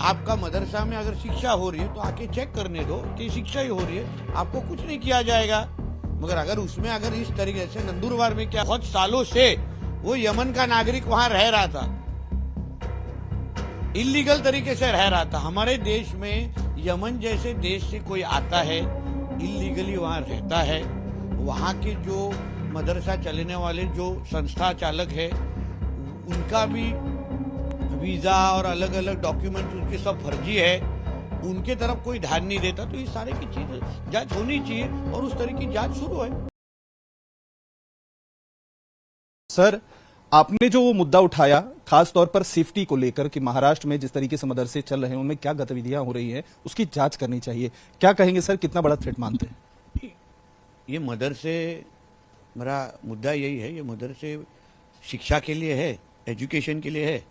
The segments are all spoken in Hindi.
आपका मदरसा में अगर शिक्षा हो रही है तो आके चेक करने दो कि शिक्षा ही हो रही है, आपको कुछ नहीं किया जाएगा। मगर अगर उसमें अगर इस तरीके से नंदुरबार में क्या बहुत सालों से वो यमन का नागरिक वहां रह रहा था, इलीगल तरीके से रह रहा था। हमारे देश में यमन जैसे देश से कोई आता है, इलीगली वहां रहता है, वहां के जो मदरसा चलने वाले जो संस्था चालक है उनका भी वीजा और अलग अलग डॉक्यूमेंट उनके सब फर्जी है, उनके तरफ कोई ध्यान नहीं देता। तो ये सारे की चीज जांच होनी चाहिए और उस तरह की जांच शुरू है। सर, आपने जो वो मुद्दा उठाया खास तौर पर सेफ्टी को लेकर कि महाराष्ट्र में जिस तरीके से मदरसे चल रहे हैं उनमें क्या गतिविधियां हो रही हैं, उसकी जांच करनी चाहिए, क्या कहेंगे सर, कितना बड़ा थ्रेट मानते हैं? ये मदरसे, मेरा मुद्दा यही है, ये मदरसे शिक्षा के लिए है, एजुकेशन के लिए है।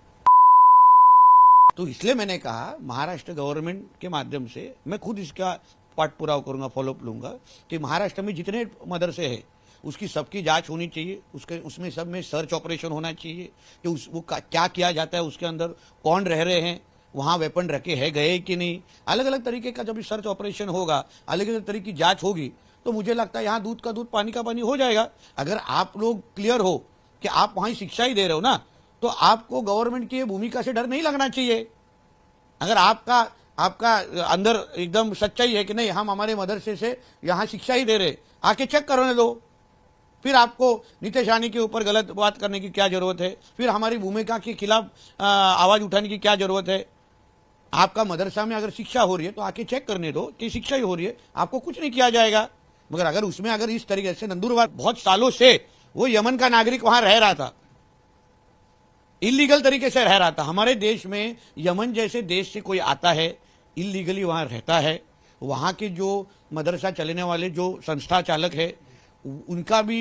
तो इसलिए मैंने कहा महाराष्ट्र गवर्नमेंट के माध्यम से मैं खुद इसका पाठ पुराव करूंगा, फॉलोअप लूंगा कि महाराष्ट्र में जितने मदरसे हैं उसकी सबकी जांच होनी चाहिए, उसमें सब में सर्च ऑपरेशन होना चाहिए कि क्या किया जाता है, उसके अंदर कौन रह रहे हैं, वहां वेपन रखे हैं गए कि नहीं। अलग अलग तरीके का जब सर्च ऑपरेशन होगा, अलग अलग तरीके की जांच होगी, तो मुझे लगता है यहाँ दूध का दूध पानी का पानी हो जाएगा। अगर आप लोग क्लियर हो कि आप वहां शिक्षा ही दे रहे हो ना, तो आपको गवर्नमेंट की भूमिका से डर नहीं लगना चाहिए। अगर आपका अंदर एकदम सच्चाई है कि नहीं हम हमारे मदरसे से यहाँ शिक्षा ही दे रहे, आके चेक करने दो। फिर आपको नीतीश रानी के ऊपर गलत बात करने की क्या जरूरत है, फिर हमारी भूमिका के खिलाफ आवाज उठाने की क्या जरूरत है। आपका मदरसा में अगर शिक्षा हो रही है तो आके चेक करने दो कि शिक्षा ही हो रही है, आपको कुछ नहीं किया जाएगा। मगर अगर उसमें अगर इस तरीके से नंदुरबार बहुत सालों से वो यमन का नागरिक वहां रह रहा था, इलीगल तरीके से रह रहा था। हमारे देश में यमन जैसे देश से कोई आता है, इलीगली वहां रहता है, वहां के जो मदरसा चलने वाले जो संस्था चालक है उनका भी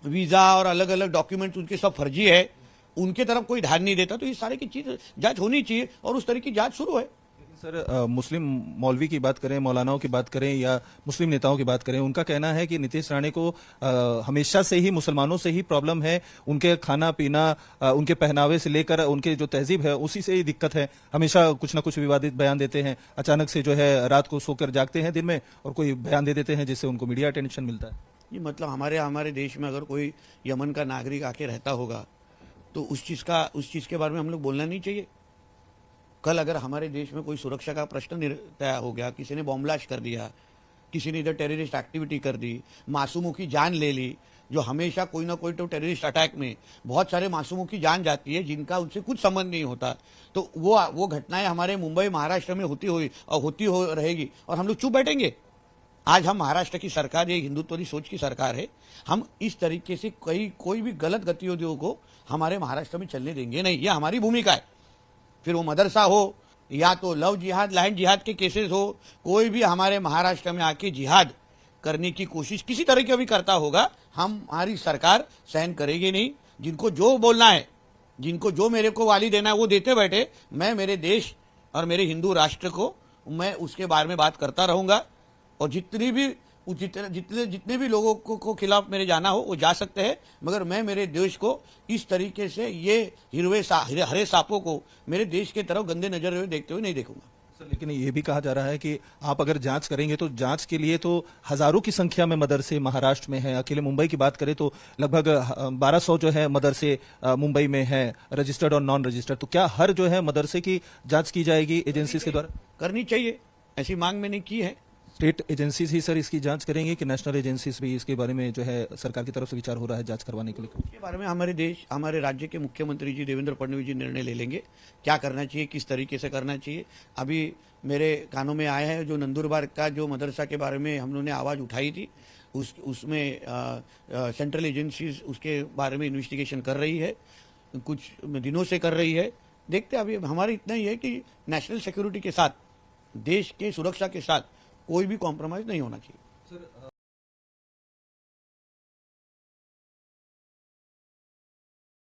वीजा और अलग अलग डॉक्यूमेंट उनके सब फर्जी है, उनके तरफ कोई ध्यान नहीं देता। तो ये सारे की चीज जांच होनी चाहिए और उस तरह की जांच शुरू है। सर, मुस्लिम मौलवी की बात करें, मौलानाओं की बात करें या मुस्लिम नेताओं की बात करें, उनका कहना है कि नीतीश राणे को हमेशा से ही मुसलमानों से ही प्रॉब्लम है, उनके खाना पीना, उनके पहनावे से लेकर उनके जो तहजीब है उसी से ही दिक्कत है। हमेशा कुछ ना कुछ विवादित बयान देते हैं, अचानक से जो है रात को सोकर जागते हैं दिन में और कोई बयान दे देते हैं जिससे उनको मीडिया अटेंशन मिलता है। ये मतलब हमारे देश में अगर कोई यमन का नागरिक आके रहता होगा तो उस चीज के बारे में हम लोग बोलना नहीं चाहिए। कल अगर हमारे देश में कोई सुरक्षा का प्रश्न तय हो गया, किसी ने बॉम्ब ब्लास्ट कर दिया, किसी ने इधर टेररिस्ट एक्टिविटी कर दी, मासूमों की जान ले ली, जो हमेशा कोई ना कोई तो टेररिस्ट अटैक में बहुत सारे मासूमों की जान जाती है जिनका उनसे कुछ संबंध नहीं होता। तो वो घटनाएं हमारे मुंबई महाराष्ट्र में होती रहेगी और हम लोग चुप बैठेंगे। आज हम महाराष्ट्र की सरकार, ये हिंदुत्ववादी सोच की सरकार है, हम इस तरीके से कोई भी गलत गतिविधियों को हमारे महाराष्ट्र में चलने देंगे नहीं, ये हमारी भूमिका है। फिर वो मदरसा हो या तो लव जिहाद, लैंड जिहाद के केसेस हो, कोई भी हमारे महाराष्ट्र में आके जिहाद करने की कोशिश किसी तरह की भी करता होगा, हमारी सरकार सहन करेगी नहीं। जिनको जो बोलना है, जिनको जो मेरे को गाली देना है वो देते बैठे, मैं मेरे देश और मेरे हिंदू राष्ट्र को मैं उसके बारे में बात करता रहूंगा। और जितने भी लोगों को खिलाफ मेरे जाना हो वो जा सकते हैं, मगर मैं मेरे देश को इस तरीके से ये हरे सांपों को मेरे देश के तरफ गंदे नजर हुए देखते हुए नहीं देखूंगा। सर, लेकिन ये भी कहा जा रहा है कि आप अगर जांच करेंगे तो जांच के लिए तो हजारों की संख्या में मदरसे महाराष्ट्र में हैं। अकेले मुंबई की बात करें तो लगभग 1200 जो है मदरसे मुंबई में हैं, रजिस्टर्ड और नॉन रजिस्टर्ड। तो क्या हर जो है मदरसे की जांच की जाएगी एजेंसीज के द्वारा? करनी चाहिए, ऐसी मांग मैंने की है। स्टेट एजेंसीज ही सर इसकी जांच करेंगे कि नेशनल एजेंसीज भी इसके बारे में जो है सरकार की तरफ से विचार हो रहा है जांच करवाने के लिए? इसके बारे में हमारे राज्य के मुख्यमंत्री जी देवेंद्र फडणवीस जी निर्णय ले लेंगे, क्या करना चाहिए, किस तरीके से करना चाहिए। अभी मेरे कानों में आया है जो नंदुरबार का जो मदरसा के बारे में हम लोगों ने आवाज उठाई थी, उसमें सेंट्रल एजेंसीज उसके बारे में इन्वेस्टिगेशन कर रही है, कुछ दिनों से कर रही है। देखते अभी हमारे इतना ही है कि नेशनल सिक्योरिटी के साथ, देश के सुरक्षा के साथ कोई भी कॉम्प्रोमाइज नहीं होना चाहिए। सर,